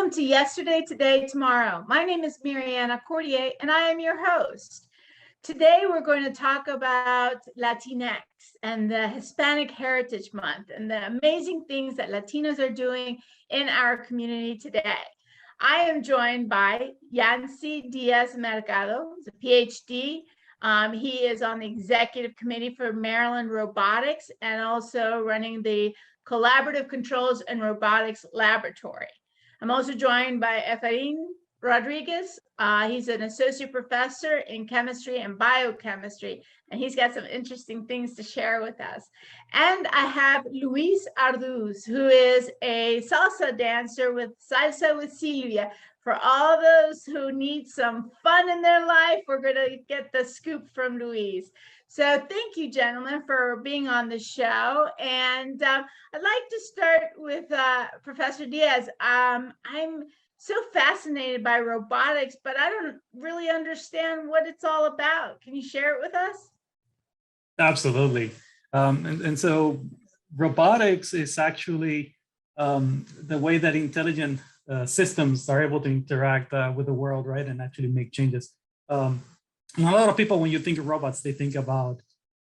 Welcome to Yesterday, Today, Tomorrow. My name is Mariana Cordier, and I am your host. Today, we're going to talk about Latinx and the Hispanic Heritage Month and the amazing things that Latinos are doing in our community today. I am joined by Yancy Diaz-Mercado, who's a PhD. He is on the executive committee for Maryland Robotics and also running the Collaborative Controls and Robotics Laboratory. I'm also joined by Efrain Rodriguez. He's an associate professor in chemistry and biochemistry, and he's got some interesting things to share with us. And I have Luis Arduz, who is a salsa dancer with Salsa with Silvia. For all those who need some fun in their life, we're going to get the scoop from Luis. So thank you, gentlemen, for being on the show. And I'd like to start with Professor Diaz. I'm so fascinated by robotics, but I don't really understand what it's all about. Can you share it with us? Absolutely. And so robotics is actually the way that intelligent systems are able to interact with the world, right, and actually make changes. And a lot of people, when you think of robots, they think about,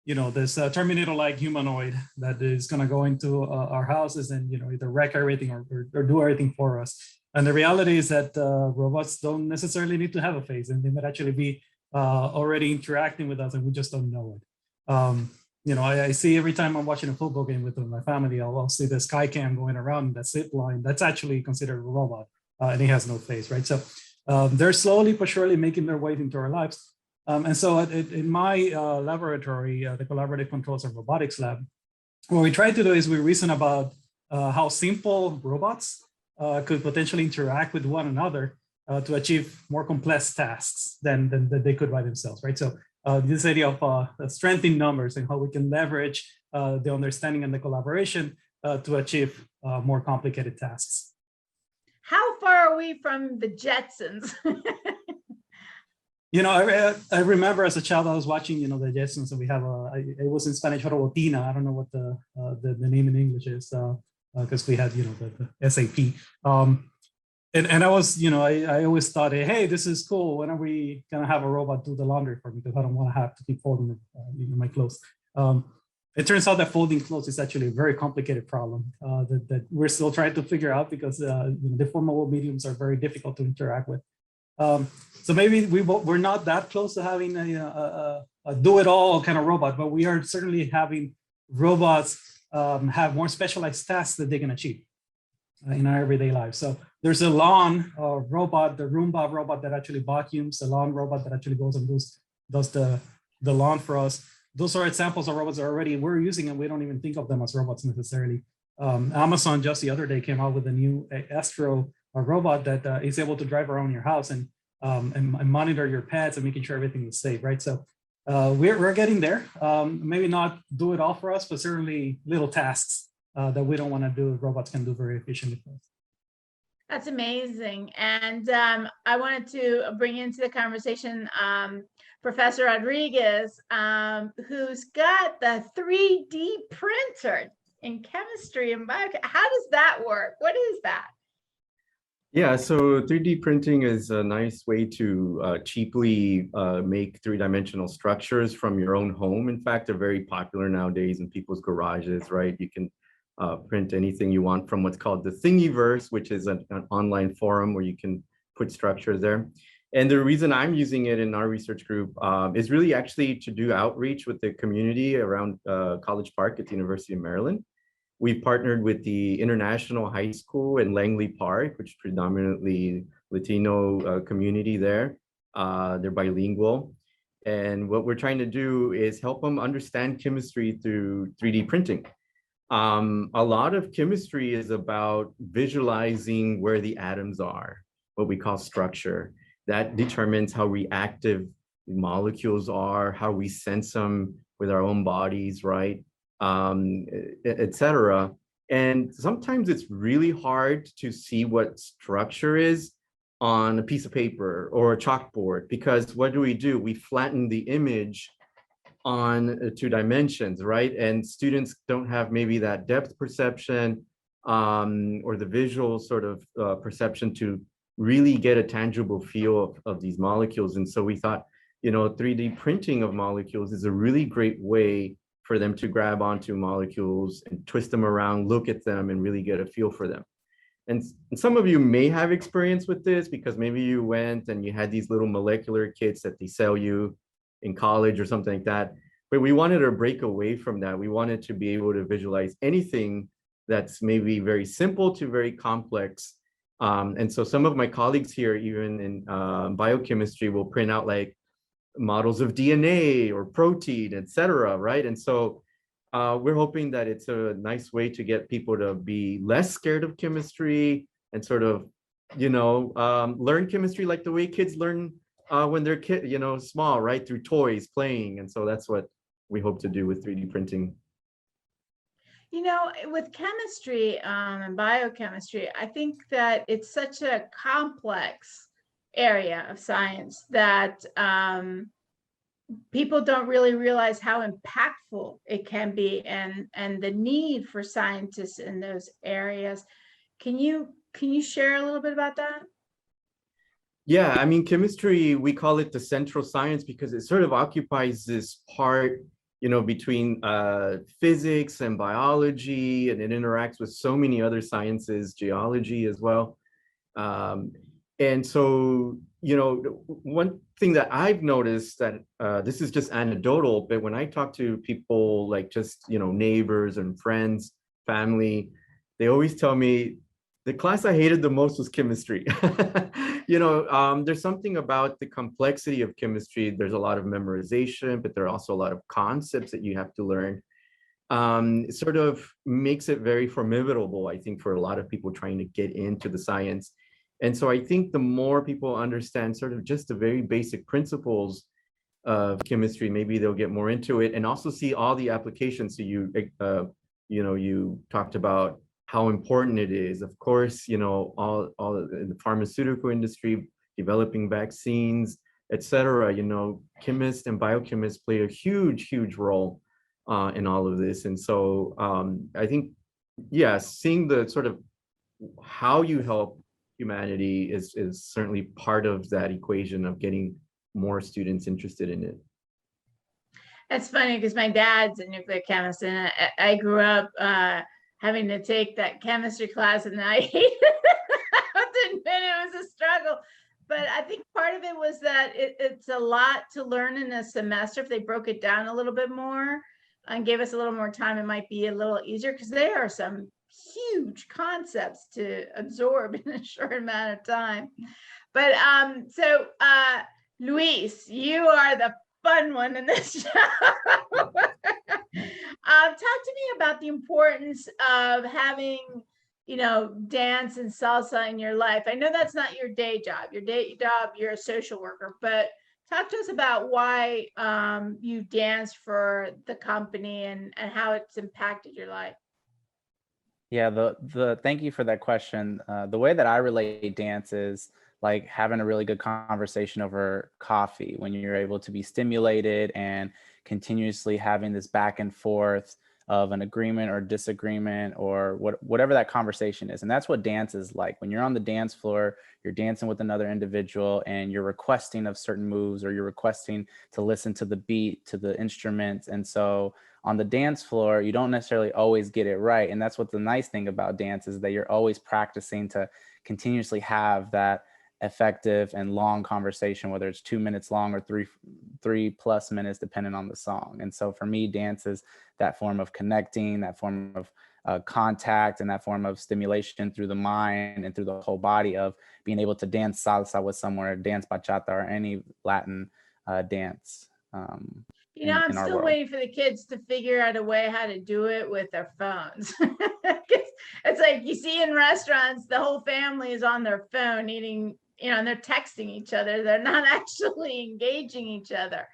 you know, this Terminator-like humanoid that is going to go into our houses and, you know, either wreck everything or do everything for us. And the reality is that robots don't necessarily need to have a face, and they might actually be already interacting with us, and we just don't know it. You know, I see every time I'm watching a football game with my family, I'll see the sky cam going around, that zip line. That's actually considered a robot, and it has no face, right? So they're slowly but surely making their way into our lives. And so in my laboratory, the Collaborative Controls and Robotics Lab, what we try to do is we reason about how simple robots could potentially interact with one another to achieve more complex tasks than they could by themselves, right? So this idea of strength in numbers and how we can leverage the understanding and the collaboration to achieve more complicated tasks. How far are we from the Jetsons? You know, I remember as a child I was watching, you know, the Jetsons, and we have it was in Spanish, Robotina. I don't know what the name in English is, because we had, you know, the SAP. And I was, you know, I always thought, hey, this is cool. When are we gonna have a robot do the laundry for me? Because I don't want to have to keep folding my clothes. It turns out that folding clothes is actually a very complicated problem that we're still trying to figure out, because you know, deformable mediums are very difficult to interact with. So maybe we're not that close to having a do-it-all kind of robot, but we are certainly having robots have more specialized tasks that they can achieve in our everyday life. So there's a lawn robot, the Roomba robot that actually vacuums, the lawn robot that actually goes and does the lawn for us. Those are examples of robots that already we're using, and we don't even think of them as robots necessarily. Amazon just the other day came out with a new Astro robot that is able to drive around your house and monitor your pets and making sure everything is safe, right? So we're getting there. Maybe not do it all for us, but certainly little tasks that we don't want to do, robots can do very efficiently for us. That's amazing. And I wanted to bring into the conversation Professor Rodriguez, who's got the 3D printer in chemistry and biochem. How does that work? What is that? Yeah, so 3D printing is a nice way to cheaply make three-dimensional structures from your own home. In fact, they're very popular nowadays in people's garages, right? You can print anything you want from what's called the Thingiverse, which is an online forum where you can put structures there. And the reason I'm using it in our research group is really actually to do outreach with the community around College Park at the University of Maryland. We've partnered with the International High School in Langley Park, which is predominantly Latino community there. They're bilingual. And what we're trying to do is help them understand chemistry through 3D printing. A lot of chemistry is about visualizing where the atoms are, what we call structure. That determines how reactive molecules are, how we sense them with our own bodies, right? Etc. And sometimes it's really hard to see what structure is on a piece of paper or a chalkboard, because what do? We flatten the image on 2 dimensions, right? And students don't have maybe that depth perception or the visual sort of perception to really get a tangible feel of these molecules. And so we thought, 3D printing of molecules is a really great way for them to grab onto molecules and twist them around, look at them, and really get a feel for them. And some of you may have experience with this because maybe you went and you had these little molecular kits that they sell you in college or something like that. But we wanted to break away from that. We wanted to be able to visualize anything that's maybe very simple to very complex. And so some of my colleagues here, even in biochemistry, will print out like models of DNA or protein, et cetera, right? And so we're hoping that it's a nice way to get people to be less scared of chemistry and sort of, learn chemistry like the way kids learn when they're small, right? Through toys, playing. And so that's what we hope to do with 3D printing. With chemistry and biochemistry, I think that it's such a complex area of science that people don't really realize how impactful it can be and the need for scientists in those areas. Can you share a little bit about that? Yeah, I mean, chemistry, we call it the central science because it sort of occupies this part, between physics and biology, and it interacts with so many other sciences, geology as well. And so, one thing that I've noticed that this is just anecdotal, but when I talk to people like just, neighbors and friends, family, they always tell me the class I hated the most was chemistry. There's something about the complexity of chemistry. There's a lot of memorization, but there are also a lot of concepts that you have to learn. It sort of makes it very formidable, I think, for a lot of people trying to get into the science. And so I think the more people understand sort of just the very basic principles of chemistry, maybe they'll get more into it and also see all the applications. So you talked about how important it is. Of course, all in the pharmaceutical industry, developing vaccines, et cetera, chemists and biochemists play a huge, huge role in all of this. And so I think, seeing the sort of how you help humanity is certainly part of that equation of getting more students interested in it. That's funny because my dad's a nuclear chemist and I grew up having to take that chemistry class and I hated it. I didn't admit it was a struggle. But I think part of it was that it's a lot to learn in a semester. If they broke it down a little bit more and gave us a little more time, it might be a little easier because there are some huge concepts to absorb in a short amount of time. But so Luis, you are the fun one in this show. Talk to me about the importance of having, dance and salsa in your life. I know that's not your day job. Your day job, you're a social worker, but talk to us about why you dance for the company and how it's impacted your life. Yeah, the thank you for that question. The way that I relate dance is like having a really good conversation over coffee when you're able to be stimulated and continuously having this back and forth of an agreement or disagreement or whatever that conversation is. And that's what dance is like. When you're on the dance floor, you're dancing with another individual and you're requesting of certain moves or you're requesting to listen to the beat, to the instruments. And so on the dance floor, you don't necessarily always get it right. And that's what the nice thing about dance is that you're always practicing to continuously have that effective and long conversation, whether it's 2 minutes long or three plus minutes, depending on the song. And so for me, dance is that form of connecting, that form of contact, and that form of stimulation through the mind and through the whole body of being able to dance salsa with someone or dance bachata or any Latin dance. I'm still waiting for the kids to figure out a way how to do it with their phones. It's like you see in restaurants, the whole family is on their phone eating, and they're texting each other. They're not actually engaging each other.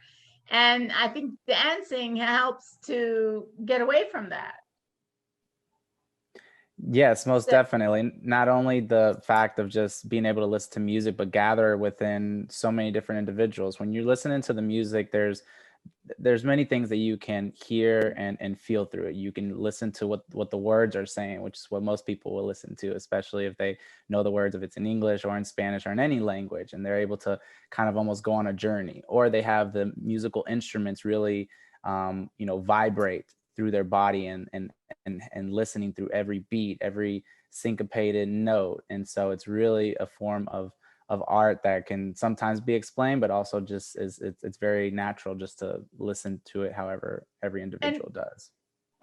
And I think dancing helps to get away from that. Yes, most definitely. Not only the fact of just being able to listen to music, but gather within so many different individuals. When you're listening to the music, there's there's many things that you can hear and feel through it. You can listen to what the words are saying, which is what most people will listen to, especially if they know the words, if it's in English or in Spanish or in any language, and they're able to kind of almost go on a journey. Or they have the musical instruments really, vibrate through their body and listening through every beat, every syncopated note. And so it's really a form of art that can sometimes be explained, but also just it's very natural just to listen to it however every individual does.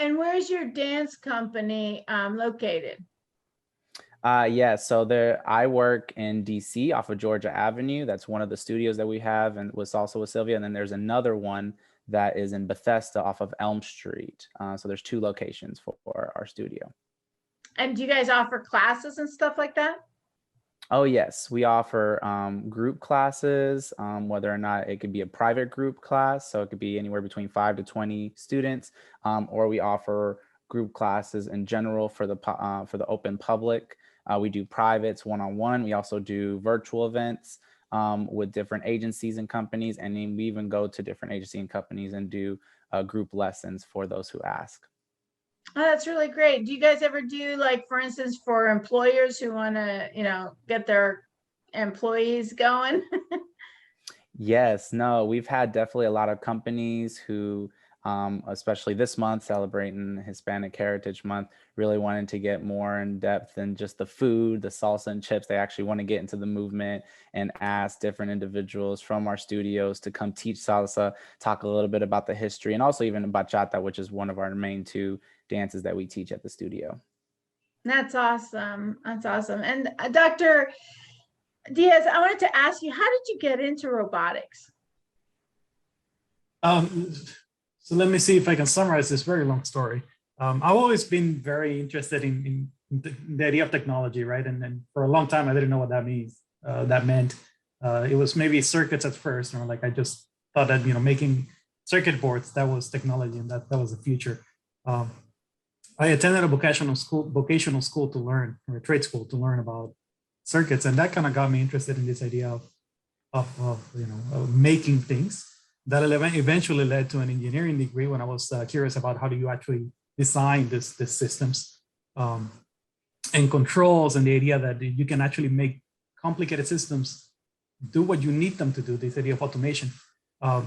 And where's your dance company located? So I work in DC off of Georgia Avenue. That's one of the studios that we have, and was also with Sylvia. And then there's another one that is in Bethesda off of Elm Street. So there's 2 locations for our studio. And do you guys offer classes and stuff like that? Oh, yes. We offer group classes, whether or not it could be a private group class. So it could be anywhere between 5 to 20 students, or we offer group classes in general for the open public. We do privates, one-on-one. We also do virtual events with different agencies and companies. And then we even go to different agencies and companies and do group lessons for those who ask. Oh, that's really great. Do you guys ever do, like, for instance, for employers who want to, get their employees going? Yes, no, we've had definitely a lot of companies who, especially this month, celebrating Hispanic Heritage Month, really wanted to get more in depth than just the food, the salsa and chips. They actually want to get into the movement and ask different individuals from our studios to come teach salsa, talk a little bit about the history, and also even bachata, which is one of our main 2 dances that we teach at the studio. That's awesome. That's awesome. And Dr. Diaz, I wanted to ask you, how did you get into robotics? So let me see if I can summarize this very long story. I've always been very interested in the idea of technology, right? And then for a long time, I didn't know what that means. That meant it was maybe circuits at first, like I just thought that making circuit boards, that was technology, and that was the future. I attended a vocational school to learn, or a trade school to learn about circuits, and that kind of got me interested in this idea of making things. That eventually led to an engineering degree when I was curious about how do you actually design these systems and controls, and the idea that you can actually make complicated systems do what you need them to do. This idea of automation, that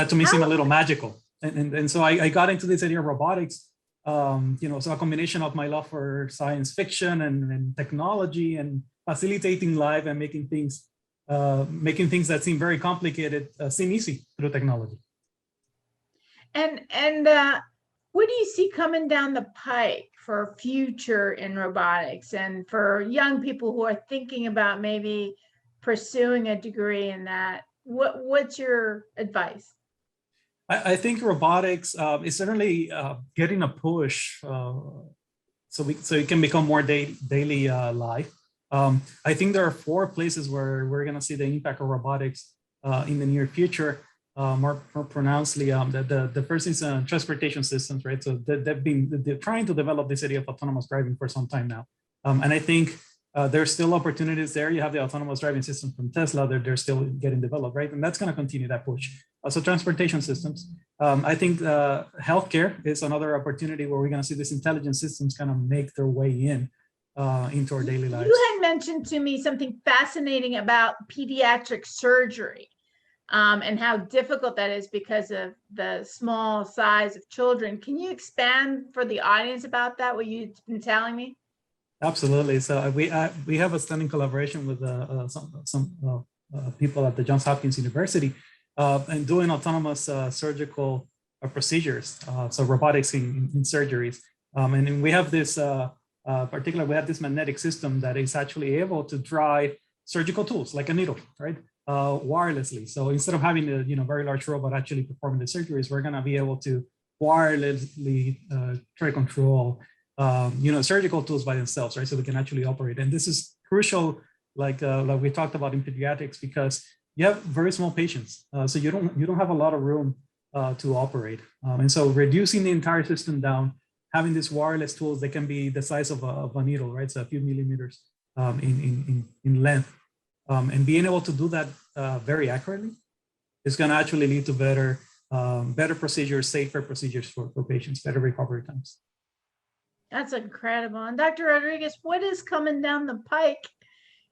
to me seemed a little magical. And so I got into this idea of robotics, so a combination of my love for science fiction and technology and facilitating life and making things that seem very complicated seem easy through technology. And what do you see coming down the pike for future in robotics, and for young people who are thinking about maybe pursuing a degree in that? What's your advice? I think robotics is certainly getting a push so it can become more daily life. I think there are 4 places where we're going to see the impact of robotics in the near future, more pronouncedly. The first is transportation systems, right? So they're trying to develop this idea of autonomous driving for some time now. And I think there's still opportunities there. You have the autonomous driving system from Tesla, they're still getting developed, right? And that's going to continue that push. So transportation systems. I think healthcare is another opportunity where we're going to see these intelligent systems kind of make their way into our daily lives. You had mentioned to me something fascinating about pediatric surgery and how difficult that is because of the small size of children. Can you expand for the audience about that, what you've been telling me? Absolutely. So we have a standing collaboration with some people at the Johns Hopkins University and doing autonomous surgical procedures, so robotics in surgeries. And we have this we have this magnetic system that is actually able to drive surgical tools like a needle, right, wirelessly. So instead of having a very large robot actually performing the surgeries, we're going to be able to wirelessly try to control surgical tools by themselves, right? So we can actually operate. And this is crucial, like we talked about in pediatrics, because you have very small patients, so you don't have a lot of room to operate. And so reducing the entire system down, having these wireless tools that can be the size of a needle, right? So a few millimeters in length, and being able to do that very accurately it's going to actually lead to better procedures, safer procedures for patients, better recovery times. That's incredible. And Dr. Rodriguez, what is coming down the pike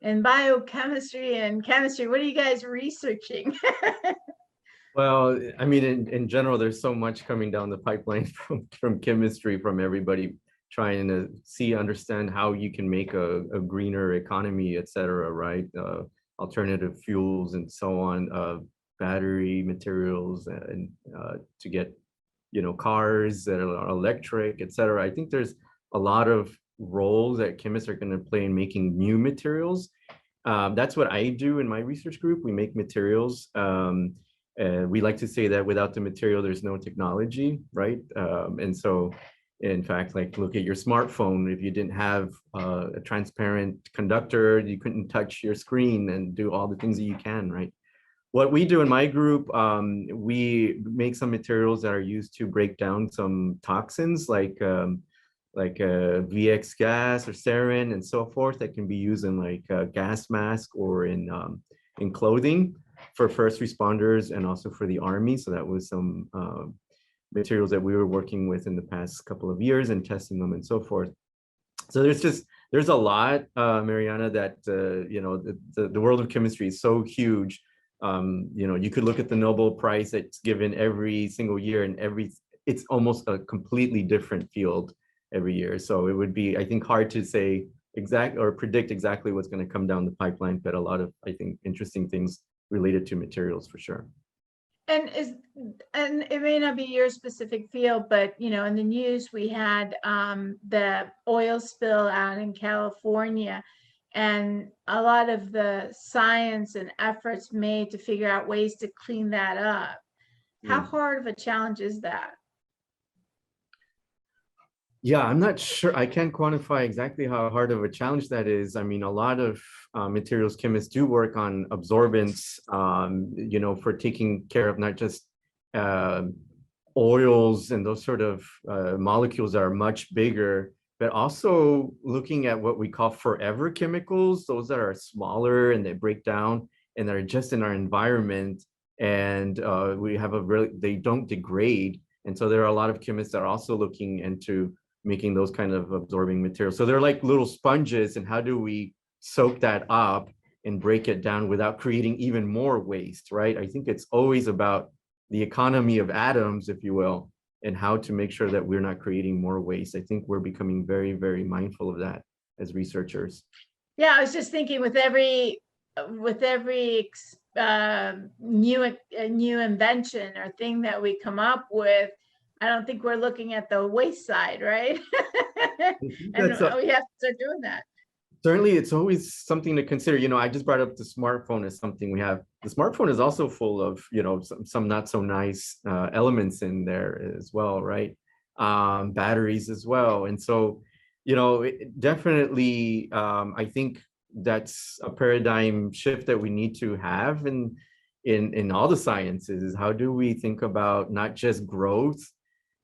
in biochemistry and chemistry? What are you guys researching? Well, I mean, in general, there's so much coming down the pipeline from chemistry, from everybody trying to understand how you can make a greener economy, et cetera, right? Alternative fuels and so on, battery materials, and to get, cars that are electric, et cetera. I think there's a lot of roles that chemists are going to play in making new materials. That's what I do in my research group. We make materials. We like to say that without the material, there's no technology, right? And so, in fact, like look at your smartphone. If you didn't have a transparent conductor, you couldn't touch your screen and do all the things that you can, right? What we do in my group, we make some materials that are used to break down some toxins like VX gas or sarin and so forth that can be used in like a gas mask or in clothing for first responders and also for the Army. So that was some materials that we were working with in the past couple of years and testing them and so forth. So there's a lot, Mariana, that the world of chemistry is so huge. You could look at the Nobel Prize that's given every single year, and it's almost a completely different field every year. So it would be, I think, hard to say predict exactly what's going to come down the pipeline, but a lot of, I think, interesting things related to materials for sure. And it may not be your specific field, but in the news we had the oil spill out in California, and a lot of the science and efforts made to figure out ways to clean that up. How hard of a challenge is that? Yeah, I'm not sure. I can't quantify exactly how hard of a challenge that is. I mean, a lot of materials chemists do work on absorbents, for taking care of not just oils and those sort of molecules that are much bigger, but also looking at what we call forever chemicals, those that are smaller and they break down and that are just in our environment. And we have they don't degrade. And so there are a lot of chemists that are also looking into making those kind of absorbing materials. So they're like little sponges, and how do we soak that up and break it down without creating even more waste, right? I think it's always about the economy of atoms, if you will, and how to make sure that we're not creating more waste. I think we're becoming very, very mindful of that as researchers. Yeah, I was just thinking with every new invention or thing that we come up with, I don't think we're looking at the waste side, right? And we have to start doing that. Certainly, it's always something to consider. I just brought up the smartphone as something we have. The smartphone is also full of, some not so nice elements in there as well, right? Batteries as well. And so, definitely, I think that's a paradigm shift that we need to have in all the sciences. How do we think about not just growth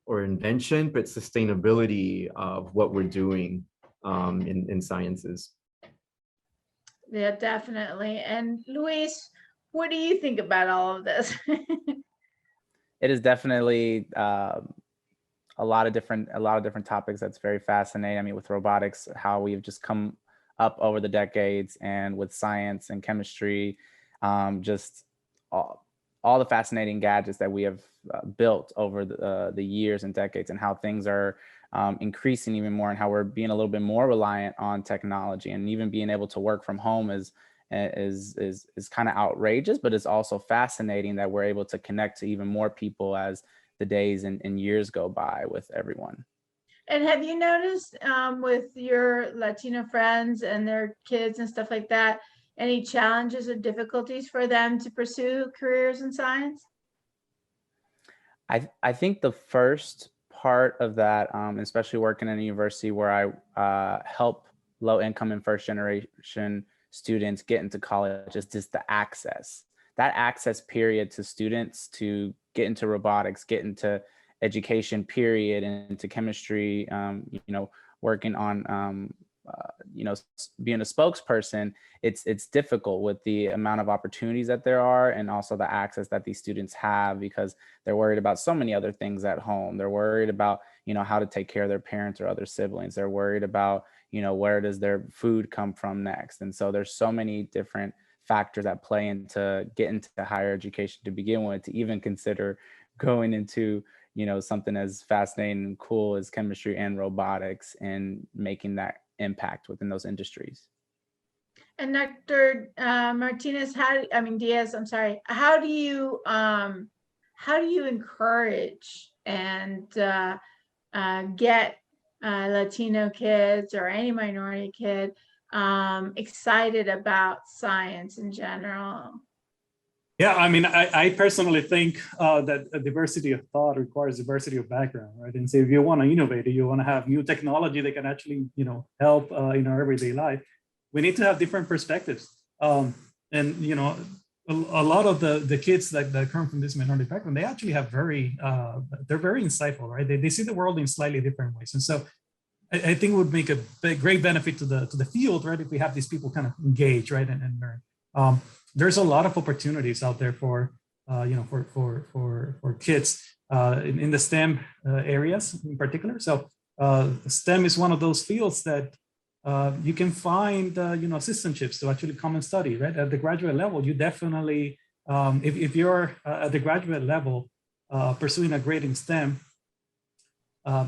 or invention, but sustainability of what we're doing in sciences? Yeah, definitely. And Luis, what do you think about all of this? It is definitely a lot of different topics that's very fascinating. I mean, with robotics, how we've just come up over the decades, and with science and chemistry, just all the fascinating gadgets that we have built over the years and decades, and how things are increasing even more, and how we're being a little bit more reliant on technology, and even being able to work from home is kind of outrageous, but it's also fascinating that we're able to connect to even more people as the days and years go by with everyone. And have you noticed with your Latino friends and their kids and stuff like that, any challenges or difficulties for them to pursue careers in science? I think the first part of that, especially working in a university where I help low income and first generation students get into college, is just the access. That access period to students to get into robotics, get into education period, and into chemistry, working on being a spokesperson, it's difficult with the amount of opportunities that there are, and also the access that these students have, because they're worried about so many other things at home. They're worried about, how to take care of their parents or other siblings. They're worried about, where does their food come from next? And so there's so many different factors that play into get into higher education to begin with, to even consider going into something as fascinating and cool as chemistry and robotics, and making that impact within those industries. And Dr. Martinez, Diaz, I'm sorry, how do you encourage and get Latino kids or any minority kid excited about science in general? Yeah, I personally think that a diversity of thought requires diversity of background, right? And so if you want to innovate, you want to have new technology that can actually, help in our everyday life, we need to have different perspectives. And, a lot of the kids that come from this minority background, they actually have they're very insightful, right? They see the world in slightly different ways. And so I think it would make a great benefit to the field, right? If we have these people kind of engage, right, and learn. There's a lot of opportunities out there for kids in the STEM areas in particular. So STEM is one of those fields that you can find assistantships to actually come and study, right? At the graduate level, you definitely, if you're at the graduate level pursuing a grade in STEM,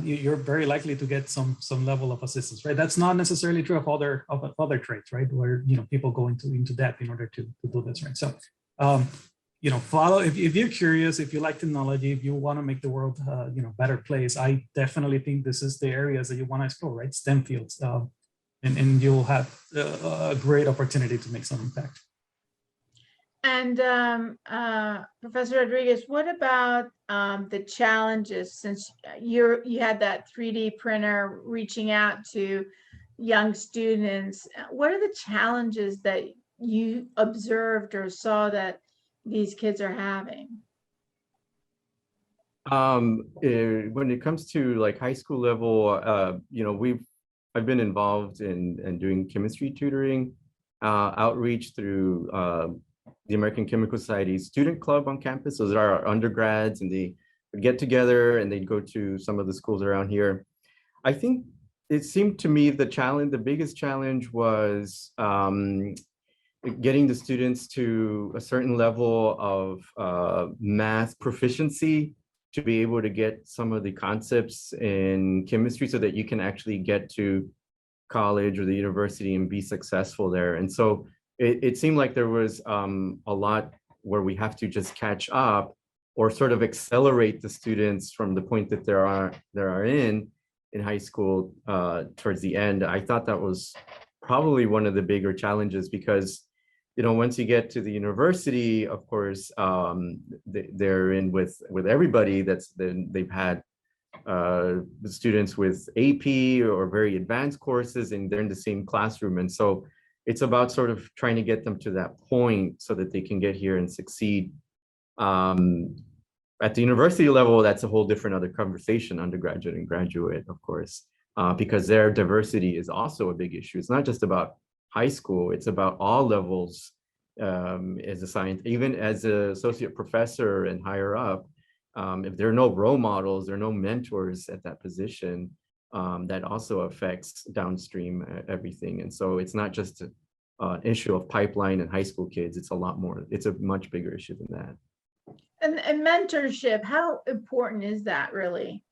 you're very likely to get some level of assistance, right? That's not necessarily true of other trades, right? Where people go into depth in order to do this, right? So, follow if you're curious, if you like technology, if you want to make the world better place. I definitely think this is the areas that you want to explore, right? STEM fields, and you'll have a great opportunity to make some impact. And Professor Rodriguez, what about the challenges, since you had that 3D printer reaching out to young students? What are the challenges that you observed or saw that these kids are having? When it comes to like high school level, I've been involved in doing chemistry tutoring, outreach through the American Chemical Society Student Club on campus. Those are our undergrads, and they would get together and they'd go to some of the schools around here. I think it seemed to me the biggest challenge was getting the students to a certain level of math proficiency to be able to get some of the concepts in chemistry so that you can actually get to college or the university and be successful there. And so it seemed like there was a lot where we have to just catch up or sort of accelerate the students from the point that they're in high school towards the end. I thought that was probably one of the bigger challenges, because once you get to the university, of course, they're in with everybody they've had the students with AP or very advanced courses, and they're in the same classroom. And so it's about sort of trying to get them to that point so that they can get here and succeed. At the university level, that's a whole different other conversation, undergraduate and graduate, of course, because their diversity is also a big issue. It's not just about high school, it's about all levels as a science, even as an associate professor and higher up. If there are no role models, there are no mentors at that position, that also affects downstream everything. And so it's not just an issue of pipeline and high school kids, it's a lot more, it's a much bigger issue than that. And mentorship, how important is that really?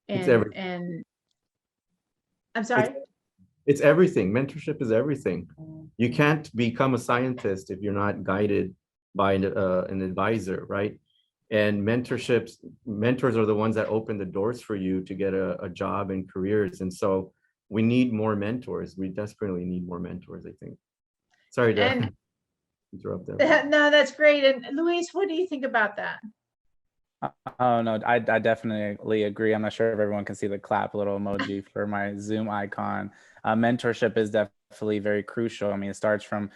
And I'm sorry? It's everything. Mentorship is everything. You can't become a scientist if you're not guided by an advisor, right? And mentors are the ones that open the doors for you to get a job and careers. And so we need more mentors. We desperately need more mentors, I think. Sorry to interrupt there. No, that's great. And Luis, what do you think about that? Oh, no, I definitely agree. I'm not sure if everyone can see the clap little emoji for my Zoom icon. Mentorship is definitely very crucial. I mean, it starts from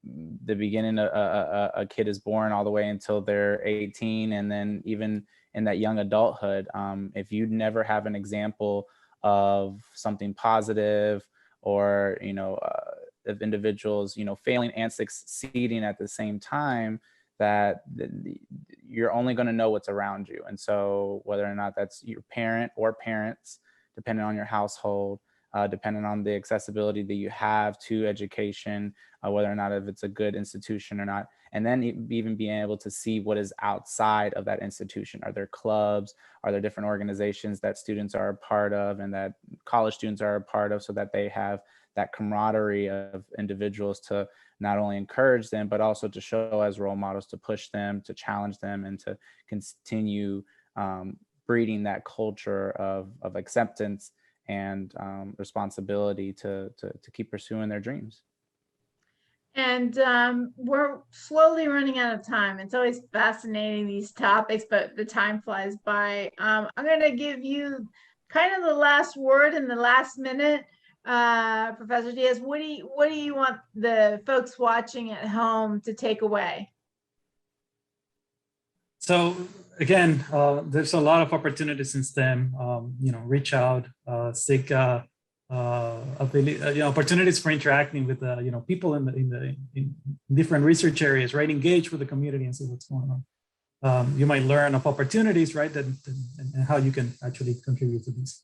the beginning, a kid is born all the way until they're 18. And then even in that young adulthood, if you never have an example of something positive or, of individuals, failing and succeeding at the same time, that you're only going to know what's around you. And so whether or not that's your parent or parents, depending on your household, depending on the accessibility that you have to education, whether or not if it's a good institution or not, and then even being able to see what is outside of that institution. Are there clubs? Are there different organizations that students are a part of and that college students are a part of, so that they have that camaraderie of individuals to not only encourage them, but also to show as role models, to push them, to challenge them, and to continue breeding that culture of acceptance and responsibility to keep pursuing their dreams. And we're slowly running out of time. It's always fascinating, these topics, but the time flies by. I'm going to give you kind of the last word in the last minute. Professor Diaz, what do you want the folks watching at home to take away? So again, there's a lot of opportunities in STEM. Reach out, seek opportunities for interacting with people in different research areas, right? Engage with the community and see what's going on. You might learn of opportunities, right? And how you can actually contribute to these.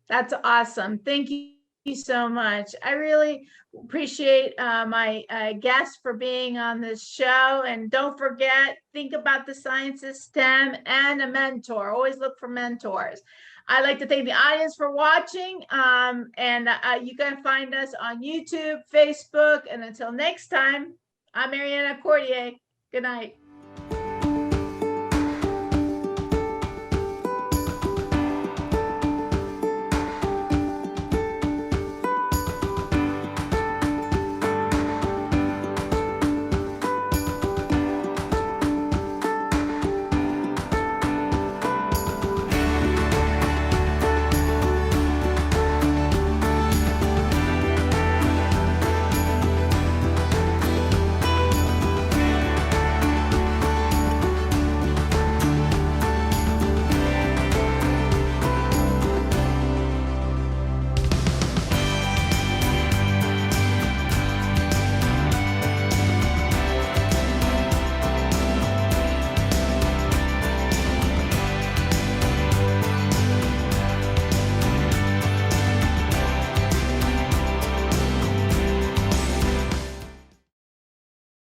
That's awesome. Thank you so much. I really appreciate my guests for being on this show. And don't forget, think about the sciences, STEM, and a mentor. Always look for mentors. I'd like to thank the audience for watching. You can find us on YouTube, Facebook, and until next time, I'm Mariana Cordier. Good night.